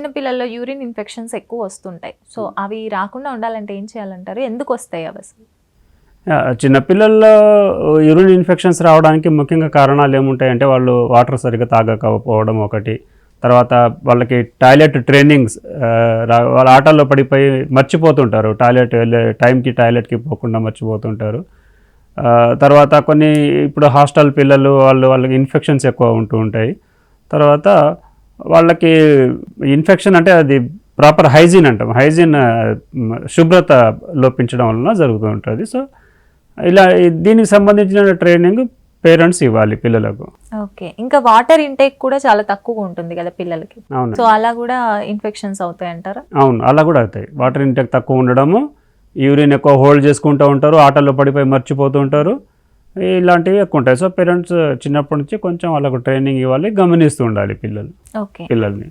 చిన్న పిల్లల్లో urine infections ఎక్కువ వస్తుంటాయి. సో అవి రాకుండా ఉండాలంటే ఏం చేయాలంటారు? ఎందుకు వస్తాయి అవి అసలు? చిన్నపిల్లల్లో యూరిన్ ఇన్ఫెక్షన్స్ రావడానికి ముఖ్యంగా కారణాలు ఏముంటాయంటే వాళ్ళు వాటర్ సరిగ్గా తాగకపోవడం ఒకటి, తర్వాత వాళ్ళకి టాయిలెట్ ట్రైనింగ్స్, వాళ్ళ ఆటల్లో పడిపోయి మర్చిపోతుంటారు, టాయిలెట్ వెళ్ళే టైంకి టాయిలెట్కి పోకుండా మర్చిపోతుంటారు. తర్వాత కొన్ని ఇప్పుడు హాస్టల్ పిల్లలు వాళ్ళకి ఇన్ఫెక్షన్స్ ఎక్కువ ఉంటూ ఉంటాయి. తర్వాత వాళ్ళకి ఇన్ఫెక్షన్ అంటే అది ప్రాపర్ హైజీన్ అంటాం, హైజీన్ శుభ్రత లోపించడం వలన జరుగుతూ ఉంటుంది. సో ఇలా దీనికి సంబంధించిన ట్రైనింగ్ పేరెంట్స్ ఇవ్వాలి పిల్లలకు. ఓకే, ఇంకా వాటర్ ఇంటేక్ కూడా చాలా తక్కువగా ఉంటుంది కదా పిల్లలకి. అవును, సో అలా కూడా ఇన్ఫెక్షన్స్ అవుతాయి అంటారా? అవును, అలా కూడా అవుతాయి. వాటర్ ఇంటేక్ తక్కువ ఉండడము, యూరిన్ ఎక్కువ హోల్డ్ చేసుకుంటూ ఉంటారు, ఆటల్లో పడిపోయి మర్చిపోతూ ఉంటారు, ఇలాంటివి ఎక్కువ ఉంటాయి. సో పేరెంట్స్ చిన్నప్పటి నుంచి కొంచెం వాళ్ళకు ట్రైనింగ్ ఇవ్వాలి, గమనిస్తూ ఉండాలి పిల్లల్ని.